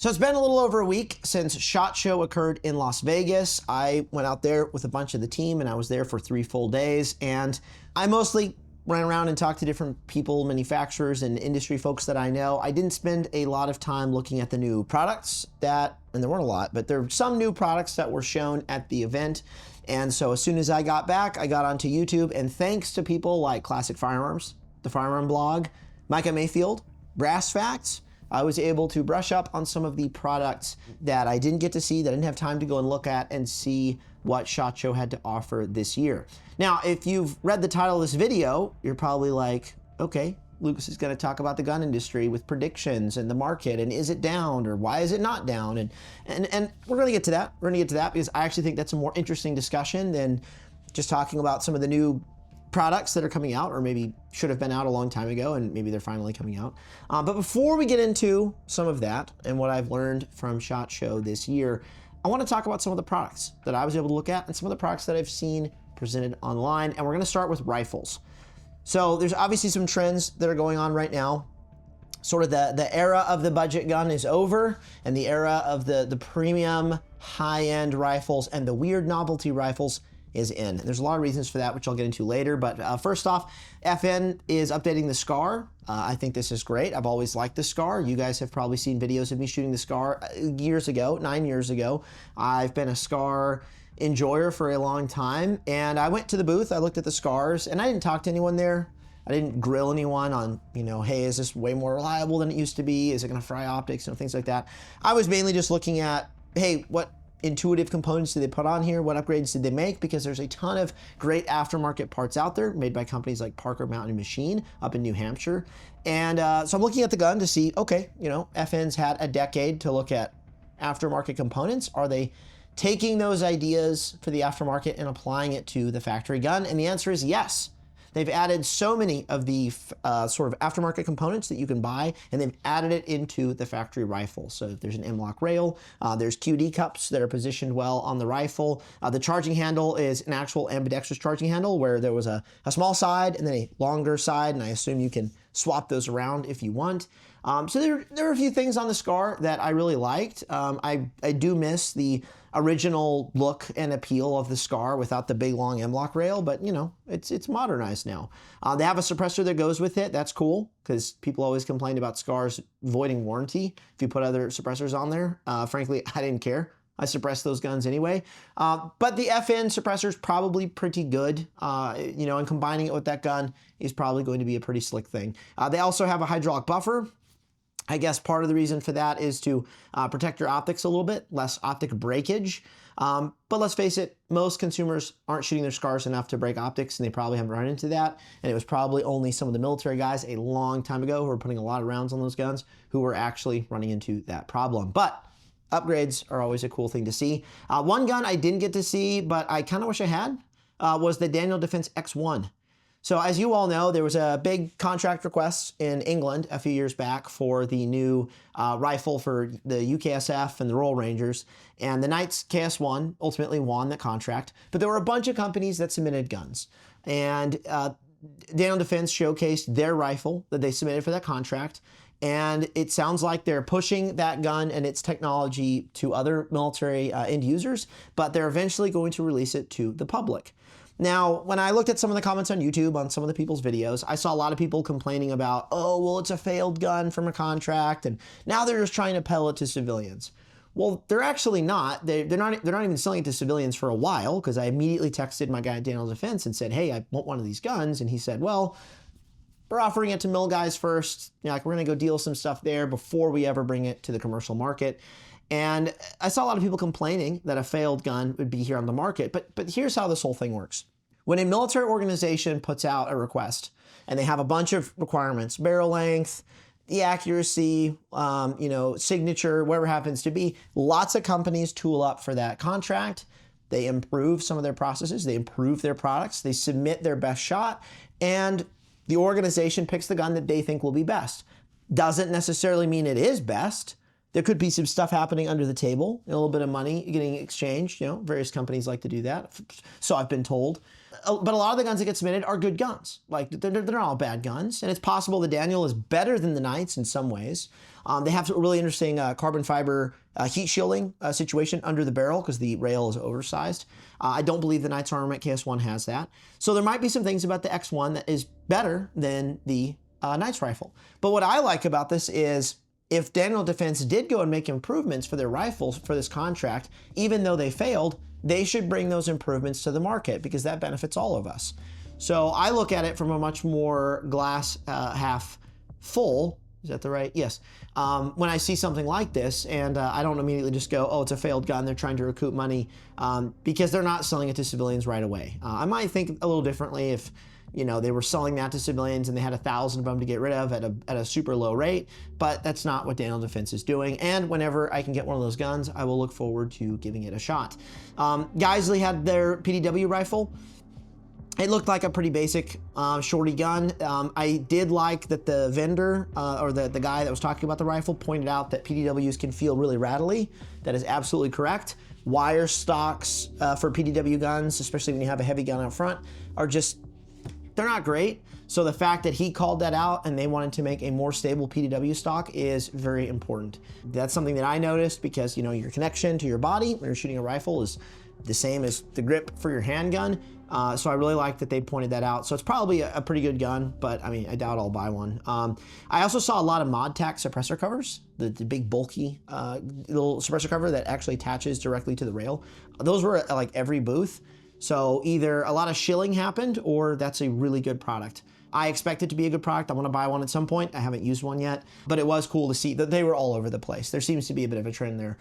So it's been a little over a week since SHOT Show occurred in Las Vegas. I went out there with a bunch of the team and I was there for 3 full days, and I mostly ran around and talked to different people, manufacturers and industry folks that I know. I didn't spend a lot of time looking at the new products and there weren't a lot, but there were some new products that were shown at the event. And so as soon as I got back, I got onto YouTube, and thanks to people like Classic Firearms, the Firearm Blog, Micah Mayfield, Brass Facts, I was able to brush up on some of the products that I didn't get to see, that I didn't have time to go and look at and see what SHOT Show had to offer this year. Now, if you've read the title of this video, you're probably like, okay, Lucas is going to talk about the gun industry with predictions and the market, and is it down or why is it not down? And we're going to get to that. We're going to get to that because I actually think that's a more interesting discussion than just talking about some of the new products that are coming out, or maybe should have been out a long time ago and maybe they're finally coming out. But before we get into some of that and what I've learned from SHOT Show this year, I want to talk about some of the products that I was able to look at and some of the products that I've seen presented online. And we're going to start with rifles. So there's obviously some trends that are going on right now. Sort of the era of the budget gun is over, and the era of the premium high-end rifles and the weird novelty rifles is in. There's a lot of reasons for that, which I'll get into later. But first off, FN is updating the SCAR. I think this is great. I've always liked the SCAR. You guys have probably seen videos of me shooting the SCAR years ago, 9 years ago. I've been a SCAR enjoyer for a long time, and I went to the booth, I looked at the SCARs, and I didn't talk to anyone there. I didn't grill anyone on, hey, is this way more reliable than it used to be? Is it gonna fry optics? Things like that. I was mainly just looking at, hey, what intuitive components did they put on here? What upgrades did they make? Because there's a ton of great aftermarket parts out there made by companies like Parker Mountain Machine up in New Hampshire. And so I'm looking at the gun to see, okay, FN's had a decade to look at aftermarket components. Are they taking those ideas for the aftermarket and applying it to the factory gun? And the answer is yes. They've added so many of the sort of aftermarket components that you can buy, and they've added it into the factory rifle. So there's an M-LOK rail, there's QD cups that are positioned well on the rifle. The charging handle is an actual ambidextrous charging handle where there was a small side and then a longer side, and I assume you can swap those around if you want. So there are a few things on the SCAR that I really liked. I do miss the original look and appeal of the SCAR without the big long M-LOK rail, but it's modernized now. They have a suppressor that goes with it. That's cool, because people always complained about SCARs voiding warranty if you put other suppressors on there. Frankly, I didn't care. I suppressed those guns anyway. But the FN suppressor is probably pretty good, and combining it with that gun is probably going to be a pretty slick thing. They also have a hydraulic buffer. I guess part of the reason for that is to protect your optics a little bit, less optic breakage. But let's face it, most consumers aren't shooting their SCARs enough to break optics, and they probably haven't run into that. And it was probably only some of the military guys a long time ago who were putting a lot of rounds on those guns who were actually running into that problem. But upgrades are always a cool thing to see. One gun I didn't get to see, but I kind of wish I had, was the Daniel Defense X1. So as you all know, there was a big contract request in England a few years back for the new rifle for the UKSF and the Royal Rangers, and the Knights KS1 ultimately won that contract, but there were a bunch of companies that submitted guns, and Daniel Defense showcased their rifle that they submitted for that contract, and it sounds like they're pushing that gun and its technology to other military end users, but they're eventually going to release it to the public. Now, when I looked at some of the comments on YouTube on some of the people's videos, I saw a lot of people complaining about, oh, well, it's a failed gun from a contract, and now they're just trying to peddle it to civilians. Well, they're actually not. They're not even selling it to civilians for a while, because I immediately texted my guy at Daniel Defense and said, hey, I want one of these guns, and he said, well, we're offering it to mil guys first. We're going to go deal some stuff there before we ever bring it to the commercial market. And I saw a lot of people complaining that a failed gun would be here on the market, but here's how this whole thing works. When a military organization puts out a request and they have a bunch of requirements, barrel length, the accuracy, signature, whatever it happens to be, lots of companies tool up for that contract. They improve some of their processes, they improve their products, they submit their best shot, and the organization picks the gun that they think will be best. Doesn't necessarily mean it is best. There could be some stuff happening under the table, a little bit of money getting exchanged. Various companies like to do that, so I've been told. But a lot of the guns that get submitted are good guns. Like, they're not all bad guns. And it's possible the Daniel is better than the Knights in some ways. They have a really interesting carbon fiber heat shielding situation under the barrel because the rail is oversized. I don't believe the Knights Armament KS1 has that. So there might be some things about the X1 that is better than the Knights rifle. But what I like about this is if Daniel Defense did go and make improvements for their rifles for this contract, even though they failed, they should bring those improvements to the market because that benefits all of us. So I look at it from a much more glass half full. Is that the right? Yes. When I see something like this, and I don't immediately just go, oh, it's a failed gun, they're trying to recoup money, because they're not selling it to civilians right away. I might think a little differently if, you know, they were selling that to civilians and they had 1,000 of them to get rid of at a super low rate, but that's not what Daniel Defense is doing. And whenever I can get one of those guns, I will look forward to giving it a shot. Geisley had their PDW rifle. It looked like a pretty basic shorty gun. I did like that the vendor or the guy that was talking about the rifle pointed out that PDWs can feel really rattly. That is absolutely correct. Wire stocks for PDW guns, especially when you have a heavy gun out front, are just, they're not great. So the fact that he called that out and they wanted to make a more stable PDW stock is very important. That's something that I noticed because, you know, your connection to your body when you're shooting a rifle is the same as the grip for your handgun. So I really like that they pointed that out. So it's probably a pretty good gun, but I mean, I doubt I'll buy one. I also saw a lot of ModTac suppressor covers, the big bulky little suppressor cover that actually attaches directly to the rail. Those were at like every booth. So either a lot of shilling happened or that's a really good product. I expect it to be a good product. I want to buy one at some point. I haven't used one yet, but it was cool to see that they were all over the place. There seems to be a bit of a trend there.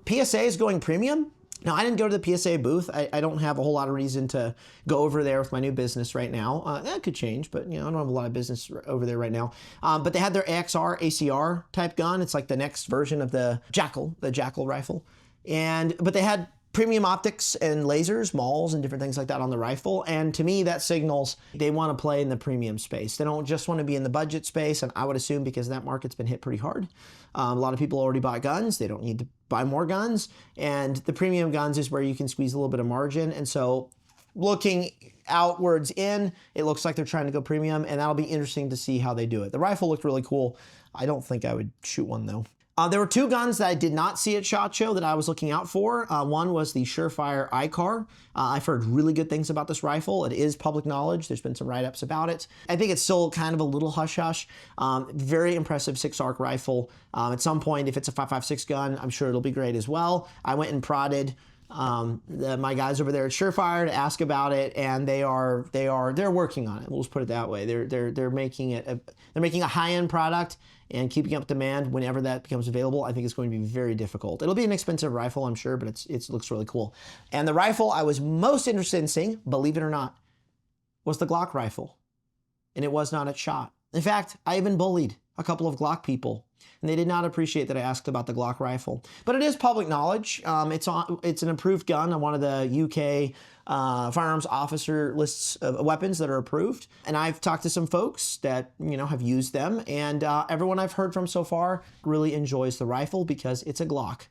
PSA is going premium. Now, I didn't go to the PSA booth. I don't have a whole lot of reason to go over there with my new business right now. That could change, but you know, I don't have a lot of business over there right now. But they had their AXR, ACR type gun. It's like the next version of the Jackal rifle. But they had premium optics and lasers, mauls, and different things like that on the rifle. And to me, that signals they want to play in the premium space. They don't just want to be in the budget space. And I would assume because that market's been hit pretty hard. A lot of people already bought guns. They don't need to buy more guns. And the premium guns is where you can squeeze a little bit of margin. And so looking outwards in, it looks like they're trying to go premium. And that'll be interesting to see how they do it. The rifle looked really cool. I don't think I would shoot one though. There were two guns that I did not see at SHOT Show that I was looking out for. One was the Surefire ICAR. I've heard really good things about this rifle. It is public knowledge. There's been some write-ups about it. I think it's still kind of a little hush-hush. Very impressive 6-arc rifle. At some point, if it's a 5.56 gun, I'm sure it'll be great as well. I went and prodded my guys over there at Surefire to ask about it, and they're working on it. We'll just put it that way. They're making a high-end product, and keeping up demand whenever that becomes available, I think it's going to be very difficult. It'll be an expensive rifle, I'm sure, but it looks really cool. And the rifle I was most interested in seeing, believe it or not, was the Glock rifle, and it was not at SHOT. In fact, I even bullied a couple of Glock people, and they did not appreciate that I asked about the Glock rifle. But it is public knowledge. It's an approved gun on one of the UK firearms officer lists of weapons that are approved. And I've talked to some folks that, you know, have used them, and everyone I've heard from so far really enjoys the rifle because it's a Glock.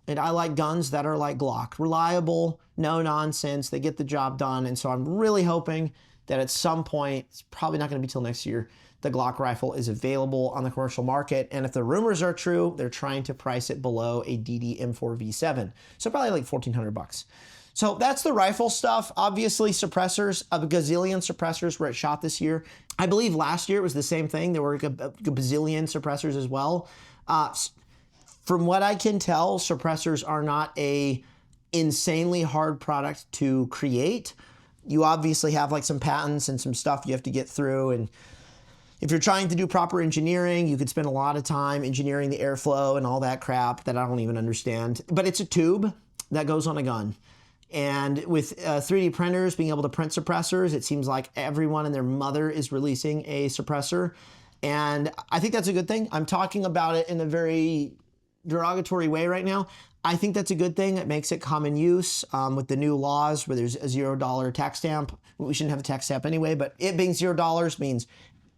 And I like guns that are like Glock. Reliable, no nonsense, they get the job done. And so I'm really hoping that at some point, it's probably not going to be till next year, the Glock rifle is available on the commercial market. And if the rumors are true, they're trying to price it below a DD M4 V7. So probably like $1,400. So that's the rifle stuff. Obviously, suppressors, a gazillion suppressors were at SHOT this year. I believe last year it was the same thing. There were a bazillion suppressors as well. From what I can tell, suppressors are not a insanely hard product to create. You obviously have like some patents and some stuff you have to get through, and if you're trying to do proper engineering, you could spend a lot of time engineering the airflow and all that crap that I don't even understand. But it's a tube that goes on a gun. And with 3D printers being able to print suppressors, it seems like everyone and their mother is releasing a suppressor. And I think that's a good thing. I'm talking about it in a very derogatory way right now. I think that's a good thing. It makes it common use with the new laws where there's a $0 tax stamp. We shouldn't have a tax stamp anyway, but it being $0 means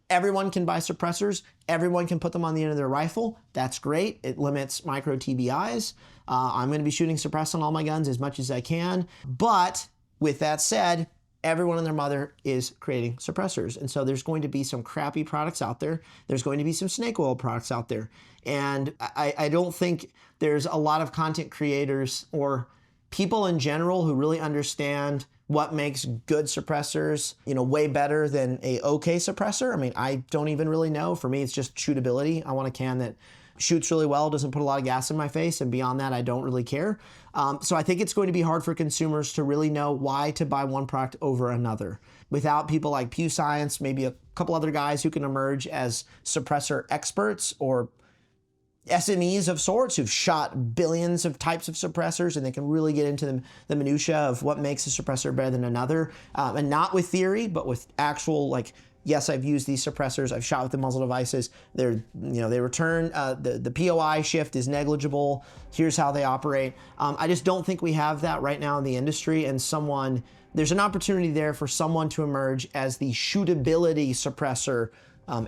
everyone can buy suppressors. Everyone can put them on the end of their rifle. That's great. It limits micro TBIs. I'm going to be shooting suppress on all my guns as much as I can. But with that said, everyone and their mother is creating suppressors. And so there's going to be some crappy products out there. There's going to be some snake oil products out there. And I don't think there's a lot of content creators or people in general who really understand what makes good suppressors, way better than a okay suppressor. I mean, I don't even really know. For me, it's just shootability. I want a can that shoots really well, doesn't put a lot of gas in my face, and beyond that, I don't really care. So I think it's going to be hard for consumers to really know why to buy one product over another. Without people like Pew Science, maybe a couple other guys who can emerge as suppressor experts or SMEs of sorts who've shot billions of types of suppressors, and they can really get into the minutia of what makes a suppressor better than another, and not with theory, but with actual, like, yes, I've used these suppressors, I've shot with the muzzle devices, they return, the POI shift is negligible, here's how they operate. I just don't think we have that right now in the industry, and there's an opportunity there for someone to emerge as the shootability suppressor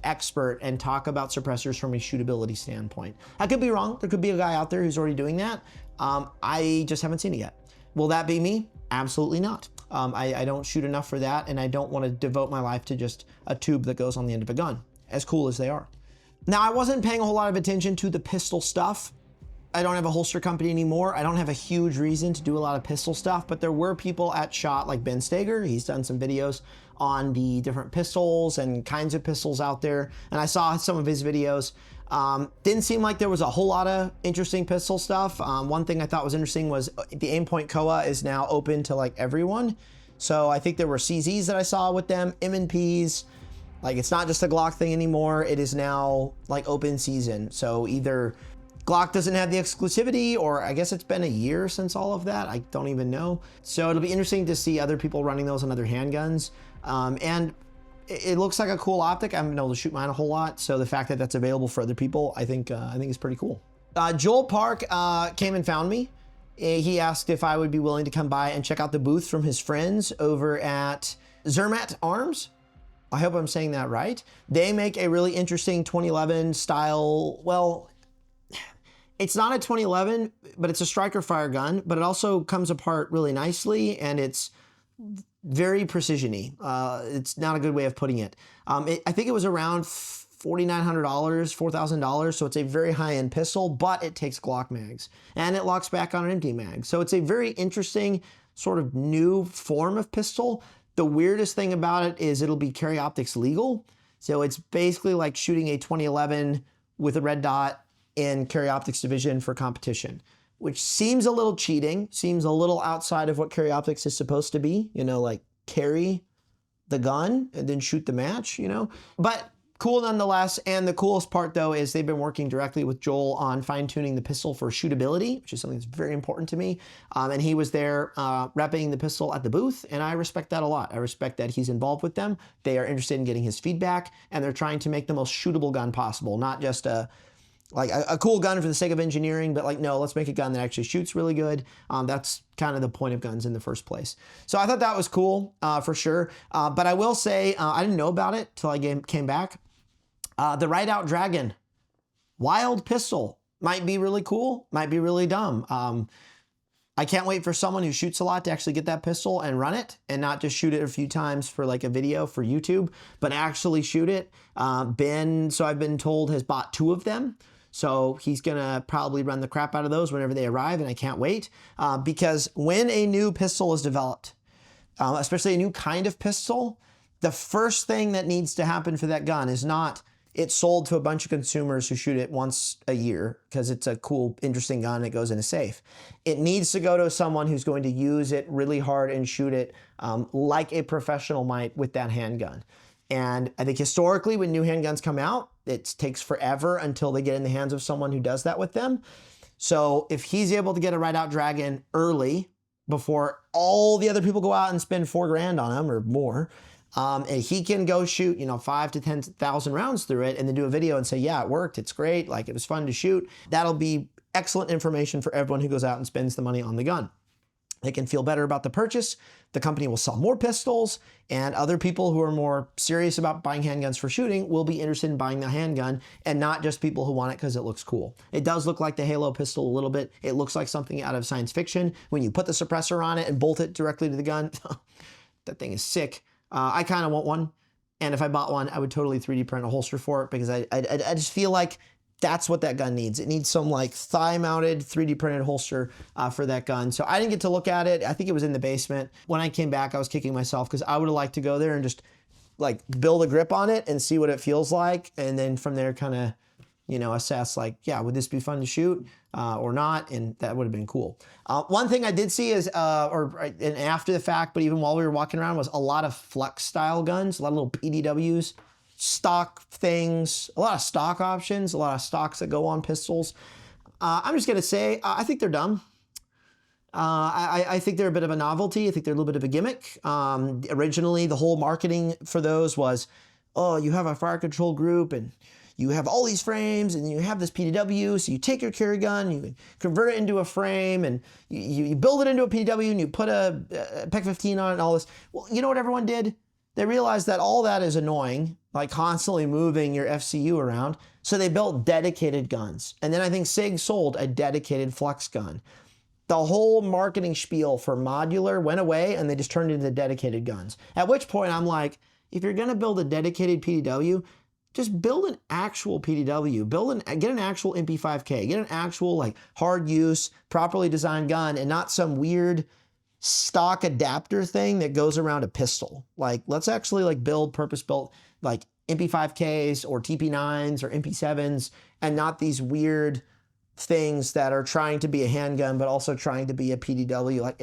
expert and talk about suppressors from a shootability standpoint. I could be wrong. There could be a guy out there who's already doing that. I just haven't seen it yet. Will that be me? Absolutely not. I don't shoot enough for that, and I don't want to devote my life to just a tube that goes on the end of a gun, as cool as they are. Now, I wasn't paying a whole lot of attention to the pistol stuff. I don't have a holster company anymore. I don't have a huge reason to do a lot of pistol stuff, but there were people at SHOT like Ben Steger. He's done some videos on the different pistols and kinds of pistols out there, and I saw some of his videos. Didn't seem like there was a whole lot of interesting pistol stuff. One thing I thought was interesting was the Aimpoint Koa is now open to like everyone. So I think there were CZs that I saw with them, M&Ps. Like, it's not just a Glock thing anymore. It is now like open season. So either Glock doesn't have the exclusivity, or I guess it's been a year since all of that. I don't even know. So it'll be interesting to see other people running those on other handguns. And it looks like a cool optic. I haven't been able to shoot mine a whole lot. So the fact that that's available for other people, I think is pretty cool. Joel Park came and found me. He asked if I would be willing to come by and check out the booth from his friends over at Zermatt Arms. I hope I'm saying that right. They make a really interesting 2011 style, well, it's not a 2011, but it's a striker fire gun, but it also comes apart really nicely, and it's very precision-y. It's not a good way of putting it. I think it was around $4,900, $4,000, so it's a very high-end pistol, but it takes Glock mags, and it locks back on an empty mag. So it's a very interesting sort of new form of pistol. The weirdest thing about it is it'll be carry optics legal. So it's basically like shooting a 2011 with a red dot in carry optics division for competition, which seems a little cheating, seems a little outside of what carry optics is supposed to be, like carry the gun and then shoot the match, but cool nonetheless. And the coolest part though is they've been working directly with Joel on fine-tuning the pistol for shootability, which is something that's very important to me. And he was there repping the pistol at the booth, and I respect that a lot. I respect that he's involved with them. They are interested in getting his feedback, and they're trying to make the most shootable gun possible, not just a cool gun for the sake of engineering, but no, let's make a gun that actually shoots really good. That's kind of the point of guns in the first place. So I thought that was cool for sure. But I will say, I didn't know about it till I came back. The Rideout Dragon wild pistol might be really cool, might be really dumb. I can't wait for someone who shoots a lot to actually get that pistol and run it, and not just shoot it a few times for like a video for YouTube, but actually shoot it. Ben, so I've been told, has bought 2 of them. So he's gonna probably run the crap out of those whenever they arrive, and I can't wait. Because when a new pistol is developed, especially a new kind of pistol, the first thing that needs to happen for that gun is not it's sold to a bunch of consumers who shoot it once a year because it's a cool, interesting gun that goes in a safe. It needs to go to someone who's going to use it really hard and shoot it like a professional might with that handgun. And I think historically when new handguns come out, it takes forever until they get in the hands of someone who does that with them. So if he's able to get a Rideout Dragon early before all the other people go out and spend $4,000 on them or more, and he can go shoot, 5,000 to 10,000 rounds through it and then do a video and say, yeah, it worked, it's great, like it was fun to shoot. That'll be excellent information for everyone who goes out and spends the money on the gun. They can feel better about the purchase. The company will sell more pistols, and other people who are more serious about buying handguns for shooting will be interested in buying the handgun, and not just people who want it because it looks cool. It does look like the Halo pistol a little bit. It looks like something out of science fiction. When you put the suppressor on it and bolt it directly to the gun, That thing is sick. I kind of want one. And if I bought one, I would totally 3D print a holster for it because I just feel like that's what that gun needs. It needs some like thigh-mounted 3D printed holster for that gun. So I didn't get to look at it. I think it was in the basement. When I came back, I was kicking myself because I would have liked to go there and just like build a grip on it and see what it feels like. And then from there kind of, assess like, yeah, would this be fun to shoot or not? And that would have been cool. One thing I did see is, and after the fact, but even while we were walking around, was a lot of flex style guns, a lot of little PDWs, stock things, a lot of stock options, a lot of stocks that go on pistols. I'm just gonna say, I think they're dumb. I think they're a bit of a novelty. I think they're a little bit of a gimmick. Originally, the whole marketing for those was, oh, you have a fire control group and you have all these frames and you have this PDW, so you take your carry gun, you convert it into a frame and you build it into a PDW and you put a PEC 15 on it and all this. Well, you know what everyone did? They realized that all that is annoying, like constantly moving your FCU around, so they built dedicated guns. And then I think SIG sold a dedicated flex gun. The whole marketing spiel for modular went away and they just turned it into dedicated guns. At which point I'm like, if you're gonna build a dedicated PDW, just build an actual PDW, get an actual MP5K, get an actual like hard use, properly designed gun and not some weird stock adapter thing that goes around a pistol. Like let's actually like build purpose-built like MP5Ks or TP9s or MP7s and not these weird things that are trying to be a handgun but also trying to be a PDW. Like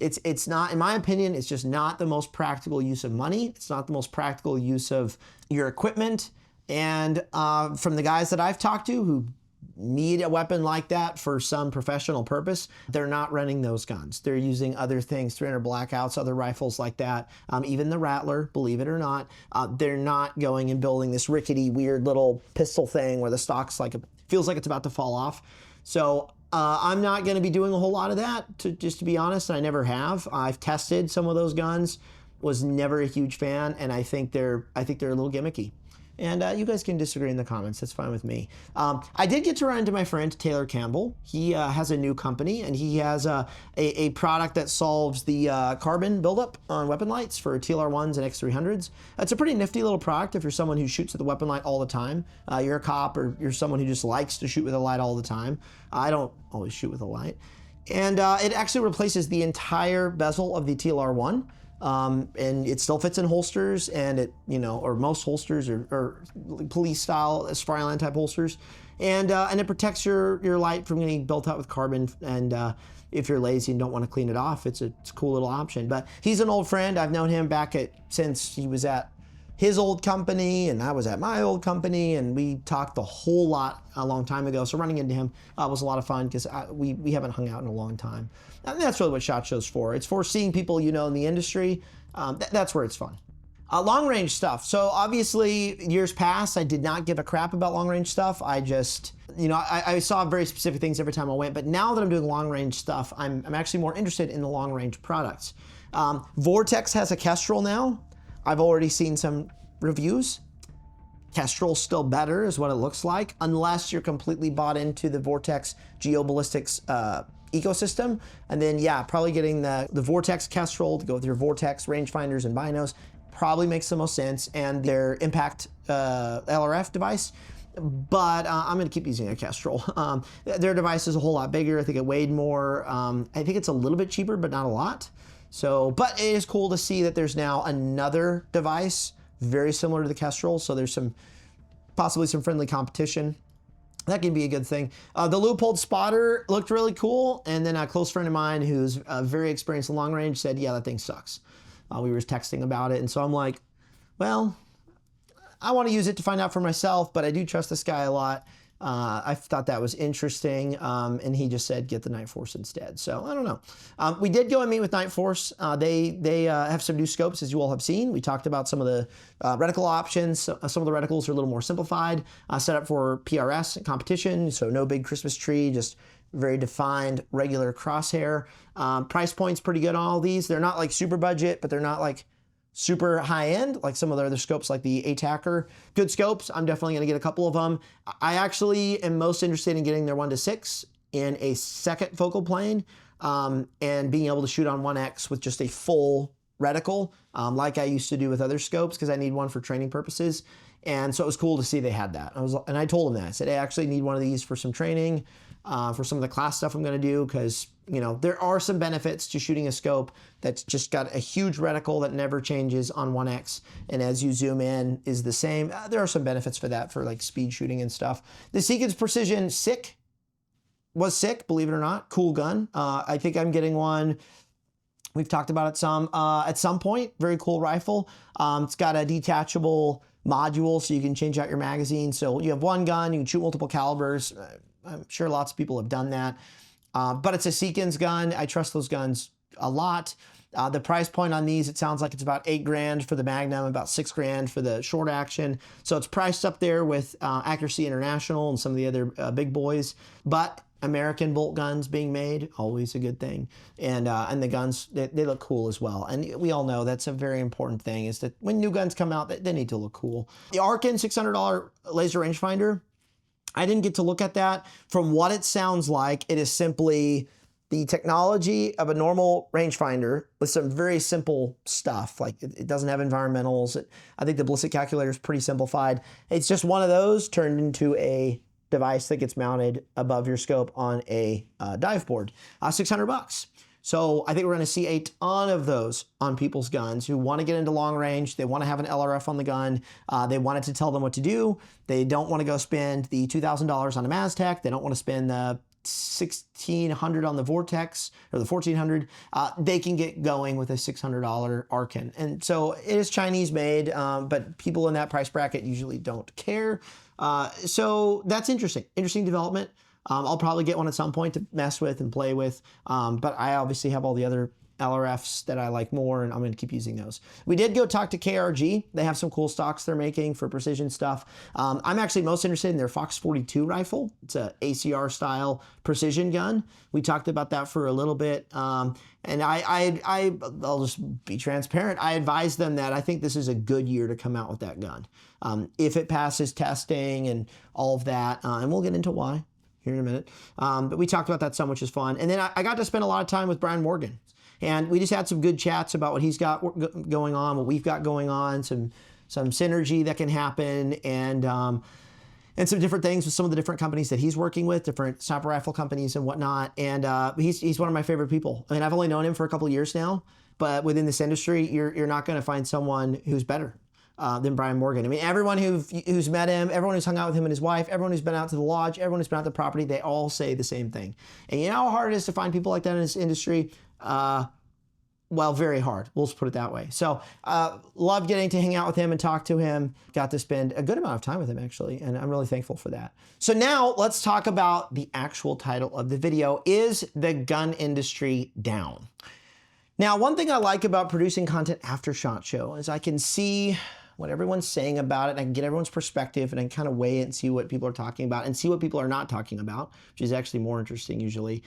it's not, in my opinion, it's just not the most practical use of money. It's not the most practical use of your equipment. And from the guys that I've talked to who need a weapon like that for some professional purpose, they're not running those guns. They're using other things, 300 Blackouts, other rifles like that. Even the Rattler, believe it or not, they're not going and building this rickety, weird little pistol thing where the stock's like, feels like it's about to fall off. So I'm not going to be doing a whole lot of that, just to be honest, and I never have. I've tested some of those guns, was never a huge fan, and I think they're a little gimmicky. And you guys can disagree in the comments. That's fine with me. I did get to run into my friend Taylor Campbell. He has a new company, and he has a product that solves the carbon buildup on weapon lights for TLR1s and X300s. It's a pretty nifty little product if you're someone who shoots with a weapon light all the time. You're a cop or you're someone who just likes to shoot with a light all the time. I don't always shoot with a light. And it actually replaces the entire bezel of the TLR1. And it still fits in holsters, and it, or most holsters or police style Spryland type holsters, and it protects your light from getting built out with carbon. And if you're lazy and don't want to clean it off, it's a cool little option. But he's an old friend. I've known him since he was at his old company and I was at my old company, and we talked a whole lot a long time ago. So running into him was a lot of fun because we haven't hung out in a long time. And that's really what SHOT Show's for. It's for seeing people in the industry. That's where it's fun. Long range stuff. So obviously years past, I did not give a crap about long range stuff. I just, I saw very specific things every time I went, but now that I'm doing long range stuff, I'm actually more interested in the long range products. Vortex has a Kestrel now. I've already seen some reviews. Kestrel's still better is what it looks like, unless you're completely bought into the Vortex geoballistics ecosystem. And then yeah, probably getting the Vortex Kestrel to go with your Vortex rangefinders and binos probably makes the most sense, and their Impact LRF device. But I'm gonna keep using a Kestrel. Their device is a whole lot bigger. I think it weighed more. I think it's a little bit cheaper, but not a lot. So, but it is cool to see that there's now another device very similar to the Kestrel. So there's possibly some friendly competition. That can be a good thing. The Leupold spotter looked really cool. And then a close friend of mine who's very experienced in long range said, yeah, that thing sucks. We were texting about it. And so I'm like, well, I want to use it to find out for myself, but I do trust this guy a lot. I thought that was interesting, and he just said get the Night Force instead. So I don't know. We did go and meet with Night Force. They have some new scopes, as you all have seen. We talked about some of the reticle options. Some of the reticles are a little more simplified, set up for PRS and competition. So no big Christmas tree, just very defined regular crosshair. Price point's pretty good on all these. They're not like super budget, but they're not like super high end, like some of the other scopes like the Attacker. Good scopes, I'm definitely gonna get a couple of them. I actually am most interested in getting their 1-6 in a second focal plane and being able to shoot on 1X with just a full reticle, like I used to do with other scopes, because I need one for training purposes. And so it was cool to see they had that. I told them that. I said, I actually need one of these for some training, for some of the class stuff I'm going to do, because there are some benefits to shooting a scope that's just got a huge reticle that never changes on 1x, and as you zoom in is the same. There are some benefits for that, for like speed shooting and stuff. The Seekins Precision was sick, believe it or not. Cool gun. I think I'm getting one. We've talked about it some at some point. Very cool rifle. It's got a detachable module, so you can change out your magazine. So you have one gun, you can shoot multiple calibers. I'm sure lots of people have done that. But it's a Seekins gun. I trust those guns a lot. The price point on these, it sounds like it's about $8 grand for the Magnum, about $6 grand for the short action. So it's priced up there with Accuracy International and some of the other big boys. But American bolt guns being made, always a good thing. And the guns, they look cool as well. And we all know that's a very important thing, is that when new guns come out, they need to look cool. The Arkin $600 laser rangefinder, I didn't get to look at that. From what it sounds like, it is simply the technology of a normal rangefinder with some very simple stuff. Like it doesn't have environmentals. I think the ballistic calculator is pretty simplified. It's just one of those turned into a device that gets mounted above your scope on a dive board. $600. So I think we're going to see a ton of those on people's guns who want to get into long range. They want to have an LRF on the gun. They want it to tell them what to do. They don't want to go spend the $2,000 on a Maztec. They don't want to spend the $1,600 on the Vortex or the $1,400. They can get going with a $600 Arkin. And so it is Chinese made, but people in that price bracket usually don't care. So that's interesting development. I'll probably get one at some point to mess with and play with, but I obviously have all the other LRFs that I like more, and I'm going to keep using those. We did go talk to KRG. They have some cool stocks they're making for precision stuff. I'm actually most interested in their Fox 42 rifle. It's a ACR style precision gun. We talked about that for a little bit, and I'll just be transparent. I advised them that I think this is a good year to come out with that gun. If it passes testing and all of that, and we'll get into why here in a minute. But we talked about that some, which is fun. And then I got to spend a lot of time with Brian Morgan. And we just had some good chats about what he's got going on, what we've got going on, some synergy that can happen, and some different things with some of the different companies that he's working with, different sniper rifle companies and whatnot. And he's one of my favorite people. I mean, I've only known him for a couple of years now, but within this industry, you're not going to find someone who's better than Brian Morgan. I mean, everyone who's met him, everyone who's hung out with him and his wife, everyone who's been out to the lodge, everyone who's been out to the property, they all say the same thing. And you know how hard it is to find people like that in this industry? Well, very hard. We'll just put it that way. So love getting to hang out with him and talk to him. Got to spend a good amount of time with him, actually, and I'm really thankful for that. So now let's talk about the actual title of the video. Is the gun industry down? Now, one thing I like about producing content after SHOT Show is I can see what everyone's saying about it, and I can get everyone's perspective, and I can kind of weigh it and see what people are talking about and see what people are not talking about, which is actually more interesting usually.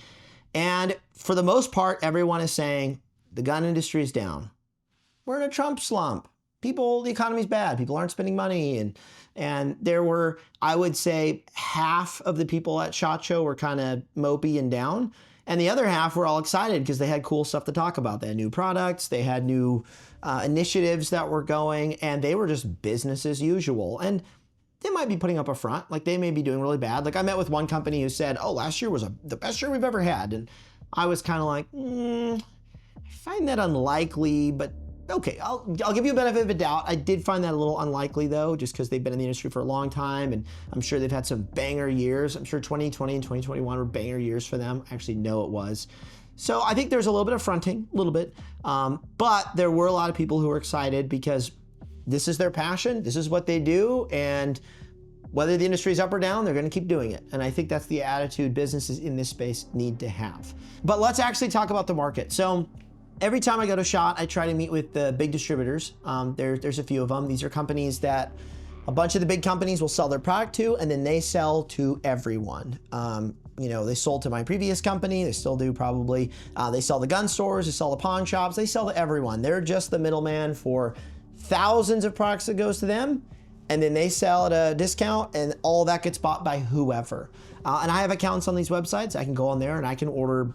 And for the most part, everyone is saying the gun industry is down. We're in a Trump slump. The economy's bad. People aren't spending money. And there were, I would say, half of the people at SHOT Show were kind of mopey and down. And the other half were all excited because they had cool stuff to talk about. They had new products, they had new initiatives that were going, and they were just business as usual. And they might be putting up a front, like they may be doing really bad. Like I met with one company who said, oh, last year was the best year we've ever had. And I was kind of like, I find that unlikely, but okay, I'll give you a benefit of a doubt. I did find that a little unlikely though, just because they've been in the industry for a long time, and I'm sure they've had some banger years. I'm sure 2020 and 2021 were banger years for them. I actually know it was. So I think there's a little bit of fronting, a little bit, but there were a lot of people who were excited because this is their passion, this is what they do, and whether the industry is up or down, they're going to keep doing it. And I think that's the attitude businesses in this space need to have. But let's actually talk about the market. So every time I go to SHOT, I try to meet with the big distributors. There's a few of them. These are companies that a bunch of the big companies will sell their product to, and then they sell to everyone. They sold to my previous company. They still do probably. They sell to gun stores. They sell to pawn shops. They sell to everyone. They're just the middleman for thousands of products that goes to them, and then they sell at a discount, and all that gets bought by whoever. And I have accounts on these websites. I can go on there and I can order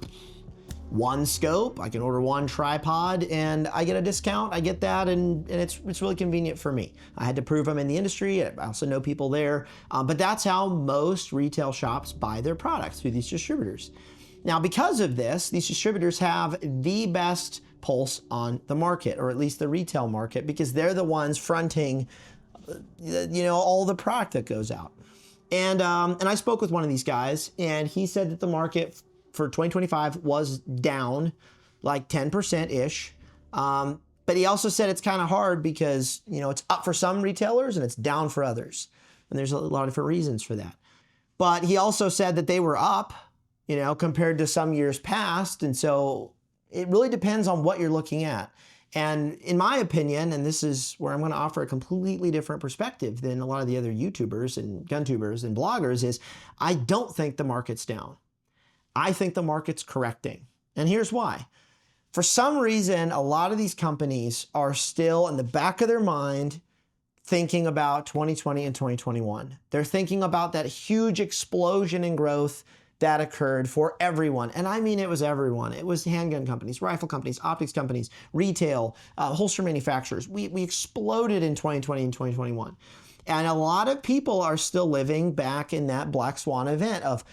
one scope, I can order one tripod, and I get a discount. I get that, and it's really convenient for me. I had to prove I'm in the industry. I also know people there, but that's how most retail shops buy their products, through these distributors. Now, because of this, these distributors have the best pulse on the market, or at least the retail market, because they're the ones fronting, all the product that goes out. And I spoke with one of these guys, and he said that the market for 2025 was down like 10%-ish. But he also said it's kind of hard because, it's up for some retailers and it's down for others. And there's a lot of different reasons for that. But he also said that they were up, compared to some years past. And so it really depends on what you're looking at. And in my opinion, and this is where I'm going to offer a completely different perspective than a lot of the other YouTubers and GunTubers and bloggers, is I don't think the market's down. I think the market's correcting. And here's why. For some reason, a lot of these companies are still in the back of their mind thinking about 2020 and 2021. They're thinking about that huge explosion in growth that occurred for everyone. And I mean, it was everyone. It was handgun companies, rifle companies, optics companies, retail, holster manufacturers. We exploded in 2020 and 2021. And a lot of people are still living back in that black swan event of,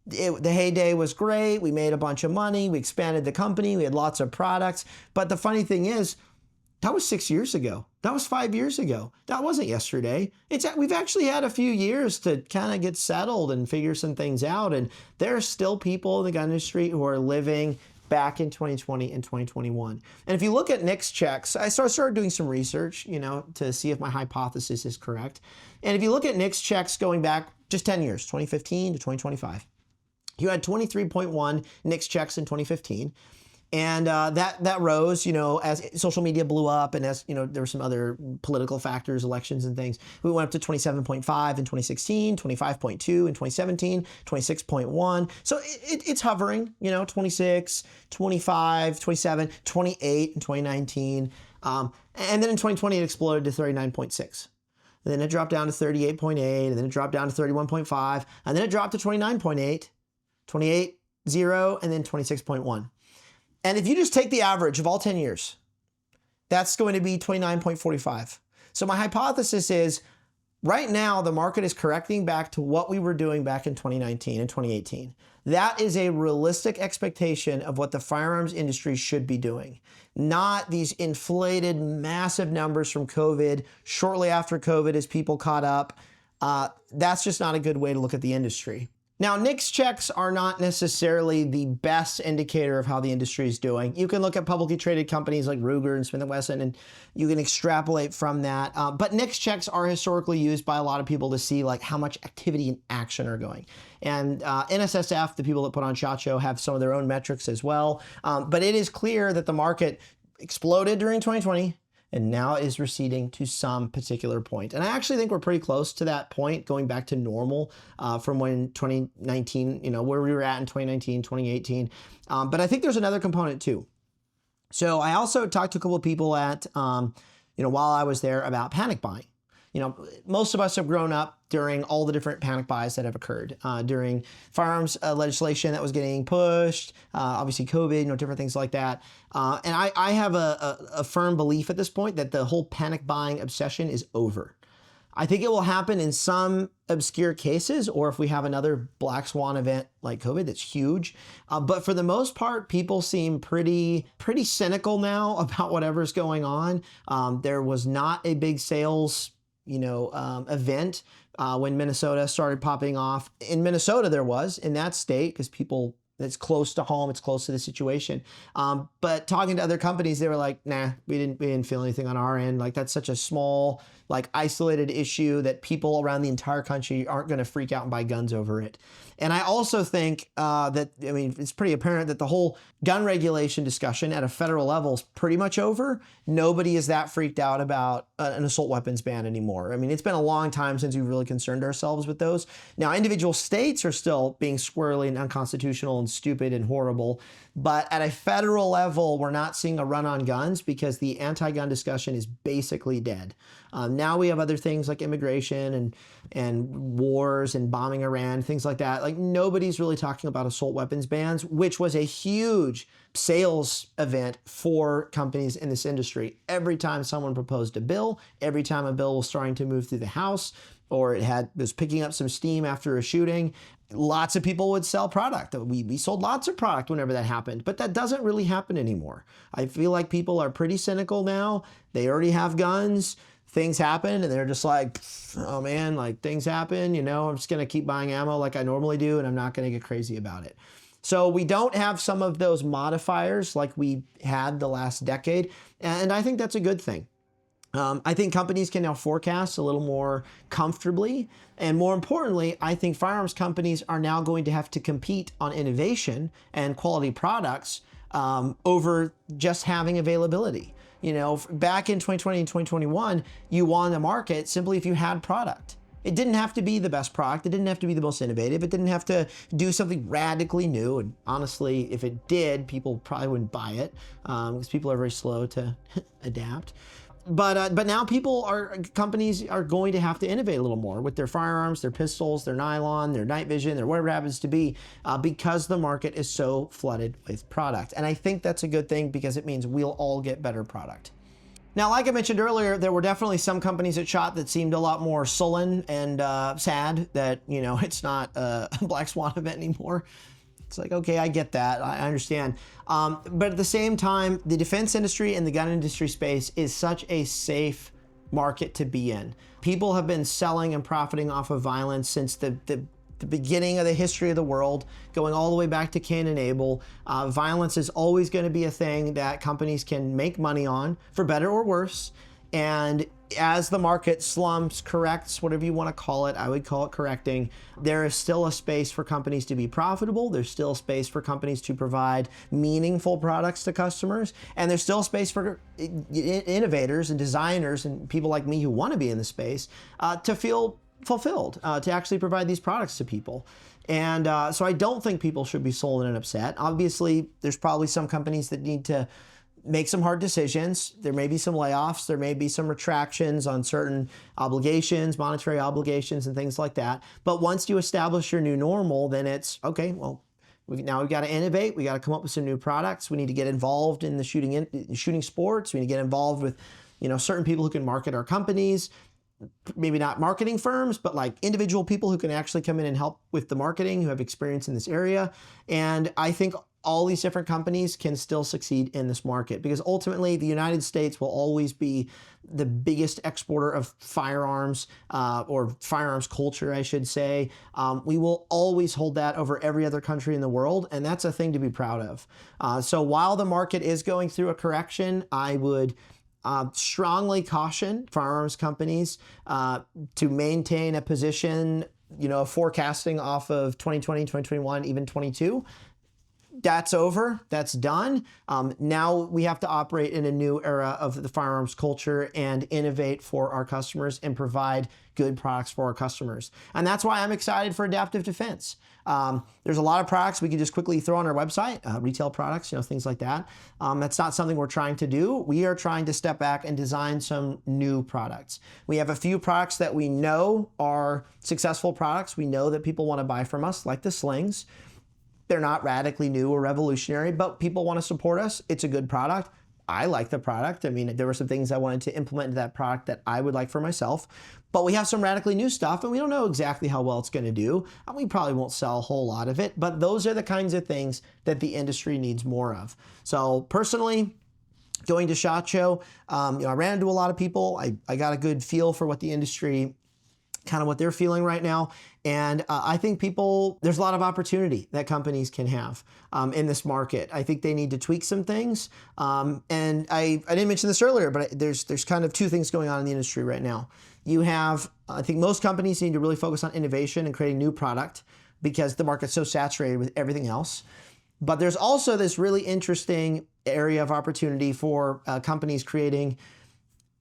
the heyday was great. We made a bunch of money. We expanded the company. We had lots of products. But the funny thing is, that was 6 years ago. That was 5 years ago. That wasn't yesterday. We've actually had a few years to kind of get settled and figure some things out. And there are still people in the gun industry who are living back in 2020 and 2021. And if you look at NICS checks, I started doing some research, to see if my hypothesis is correct. And if you look at NICS checks going back just 10 years, 2015 to 2025, you had 23.1 NICS checks in 2015. And that rose, as social media blew up and as, there were some other political factors, elections and things. We went up to 27.5 in 2016, 25.2 in 2017, 26.1. So it's hovering, 26, 25, 27, 28 in 2019. And then in 2020, it exploded to 39.6. And then it dropped down to 38.8, and then it dropped down to 31.5, and then it dropped to 29.8, 28.0, and then 26.1. And if you just take the average of all 10 years, that's going to be 29.45. So my hypothesis is right now the market is correcting back to what we were doing back in 2019 and 2018. That is a realistic expectation of what the firearms industry should be doing, not these inflated massive numbers from COVID shortly after COVID as people caught up. That's just not a good way to look at the industry. Now, NICS checks are not necessarily the best indicator of how the industry is doing. You can look at publicly traded companies like Ruger and Smith & Wesson, and you can extrapolate from that. But NICS checks are historically used by a lot of people to see like how much activity and action are going. And NSSF, the people that put on SHOT Show, have some of their own metrics as well. But it is clear that the market exploded during 2020. And now is receding to some particular point. And I actually think we're pretty close to that point, going back to normal from when 2019, where we were at in 2019, 2018. But I think there's another component too. So I also talked to a couple of people at, while I was there about panic buying. Most of us have grown up during all the different panic buys that have occurred during firearms legislation that was getting pushed, obviously COVID, different things like that. And I have a firm belief at this point that the whole panic buying obsession is over. I think it will happen in some obscure cases, or if we have another black swan event like COVID that's huge. But for the most part, people seem pretty cynical now about whatever's going on. There was not a big sales event when Minnesota started popping off. In Minnesota, there was, in that state, because people, it's close to home, it's close to the situation. But talking to other companies, they were like, nah, we didn't feel anything on our end. Like, that's such a small, isolated issue that people around the entire country aren't going to freak out and buy guns over it. And I also think it's pretty apparent that the whole gun regulation discussion at a federal level is pretty much over. Nobody is that freaked out about an assault weapons ban anymore. It's been a long time since we've really concerned ourselves with those. Now, individual states are still being squirrely and unconstitutional and stupid and horrible. But at a federal level, we're not seeing a run on guns because the anti-gun discussion is basically dead. Now we have other things like immigration and wars and bombing Iran, things like that. Like nobody's really talking about assault weapons bans, which was a huge sales event for companies in this industry. Every time someone proposed a bill, every time a bill was starting to move through the House, or was picking up some steam after a shooting, lots of people would sell product. We sold lots of product whenever that happened, but that doesn't really happen anymore. I feel like people are pretty cynical now. They already have guns. Things happen and they're just like, oh man, like things happen, I'm just gonna keep buying ammo like I normally do and I'm not gonna get crazy about it. So we don't have some of those modifiers like we had the last decade, and I think that's a good thing. I think companies can now forecast a little more comfortably, and more importantly, I think firearms companies are now going to have to compete on innovation and quality products over just having availability. Back in 2020 and 2021, you won the market simply if you had product. It didn't have to be the best product. It didn't have to be the most innovative. It didn't have to do something radically new. And honestly, if it did, people probably wouldn't buy it because people are very slow to adapt. But now companies are going to have to innovate a little more with their firearms, their pistols, their nylon, their night vision, their whatever it happens to be, because the market is so flooded with product. And I think that's a good thing because it means we'll all get better product. Now, like I mentioned earlier, there were definitely some companies at SHOT that seemed a lot more sullen and sad that, it's not a Black Swan event anymore. It's like, okay, I get that. I understand. But at the same time, the defense industry and the gun industry space is such a safe market to be in. People have been selling and profiting off of violence since the beginning of the history of the world, going all the way back to Cain and Abel. Violence is always going to be a thing that companies can make money on, for better or worse. And as the market slumps, corrects, whatever you want to call it, I would call it correcting, there is still a space for companies to be profitable. There's still space for companies to provide meaningful products to customers. And there's still space for innovators and designers and people like me who want to be in the space to feel fulfilled, to actually provide these products to people. And so I don't think people should be sold and upset. Obviously, there's probably some companies that need to make some hard decisions. There may be some layoffs. There may be some retractions on certain obligations, monetary obligations, and things like that. But once you establish your new normal, then it's, okay, well, now we've got to innovate. We got to come up with some new products. We need to get involved in the shooting sports. We need to get involved with, certain people who can market our companies. Maybe not marketing firms, but like individual people who can actually come in and help with the marketing, who have experience in this area. And I think all these different companies can still succeed in this market because ultimately the United States will always be the biggest exporter of firearms, or firearms culture, I should say. We will always hold that over every other country in the world, and that's a thing to be proud of. So while the market is going through a correction, I would strongly caution firearms companies to maintain a position, forecasting off of 2020, 2021, even 22. That's over. That's done. Now we have to operate in a new era of the firearms culture and innovate for our customers and provide good products for our customers. And that's why I'm excited for adaptive defense. There's a lot of products we can just quickly throw on our website, retail products, things like that. That's not something we're trying to do. We are trying to step back and design some new products. We have a few products that we know are successful products. We know that people want to buy from us, like the slings. They're not radically new or revolutionary, but people want to support us. It's a good product. I like the product. I mean, there were some things I wanted to implement into that product that I would like for myself, but we have some radically new stuff and we don't know exactly how well it's going to do. And we probably won't sell a whole lot of it, but those are the kinds of things that the industry needs more of. So personally, going to SHOT Show, I ran into a lot of people. I got a good feel for what the industry, kind of what they're feeling right now. And I think there's a lot of opportunity that companies can have in this market. I think they need to tweak some things. And I didn't mention this earlier, but there's kind of two things going on in the industry right now. You have, I think most companies need to really focus on innovation and creating new product because the market's so saturated with everything else. But there's also this really interesting area of opportunity for companies creating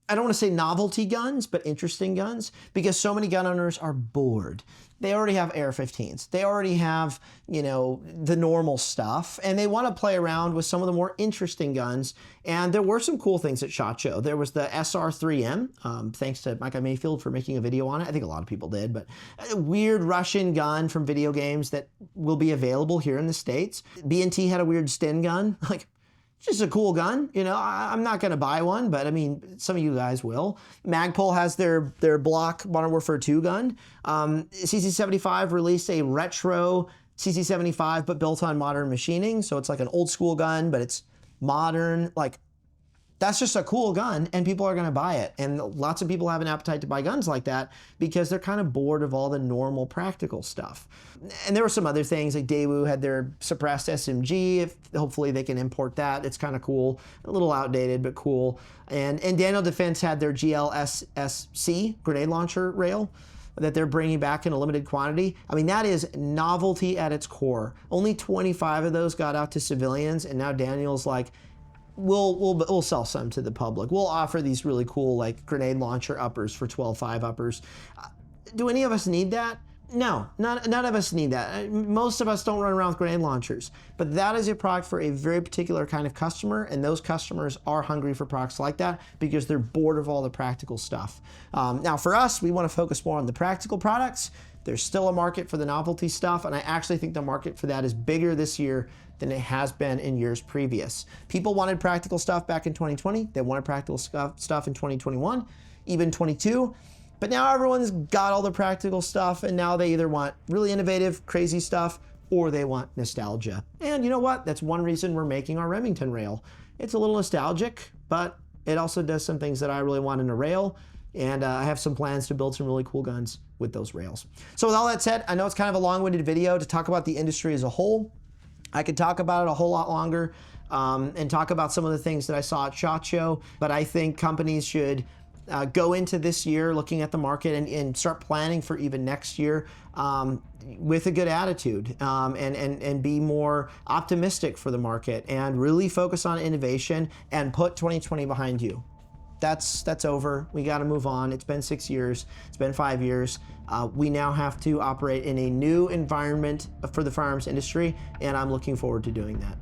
I don't want to say novelty guns, but interesting guns, because so many gun owners are bored. They already have AR-15s. They already have, you know, the normal stuff, and they want to play around with some of the more interesting guns. And there were some cool things at SHOT Show. There was the SR-3M, thanks to Micah Mayfield for making a video on it. I think a lot of people did, but a weird Russian gun from video games that will be available here in the States. B&T had a weird Stin gun, like, just a cool gun, you know. I'm not gonna buy one, but I mean, some of you guys will. Magpul has their block Modern Warfare 2 gun. CC75 released a retro CC75, but built on modern machining. So it's like an old school gun, but it's modern. Like, that's just a cool gun, and people are gonna buy it. And lots of people have an appetite to buy guns like that because they're kind of bored of all the normal practical stuff. And there were some other things, like Daewoo had their suppressed SMG. Hopefully they can import that. It's kind of cool, a little outdated, but cool. And Daniel Defense had their GLSSC grenade launcher rail that they're bringing back in a limited quantity. I mean, that is novelty at its core. Only 25 of those got out to civilians, and now Daniel's like, we'll sell some to the public. We'll offer these really cool, like, grenade launcher uppers for 12.5 uppers. Do any of us need that? No, none of us need that. Most of us don't run around with grenade launchers, but that is a product for a very particular kind of customer, and those customers are hungry for products like that because they're bored of all the practical stuff. Now for us, we want to focus more on the practical products. There's still a market for the novelty stuff, and I actually think the market for that is bigger this year than it has been in years previous. People wanted practical stuff back in 2020. They wanted practical stuff in 2021, even 22. But now everyone's got all the practical stuff, and now they either want really innovative, crazy stuff, or they want nostalgia. And you know what? That's one reason we're making our Remington rail. It's a little nostalgic, but it also does some things that I really want in a rail, and I have some plans to build some really cool guns with those rails. So with all that said, I know it's kind of a long-winded video to talk about the industry as a whole. I could talk about it a whole lot longer and talk about some of the things that I saw at SHOT Show, but I think companies should go into this year looking at the market and start planning for even next year with a good attitude and be more optimistic for the market and really focus on innovation and put 2020 behind you. That's over. We got to move on. It's been 6 years. It's been 5 years. We now have to operate in a new environment for the firearms industry, and I'm looking forward to doing that.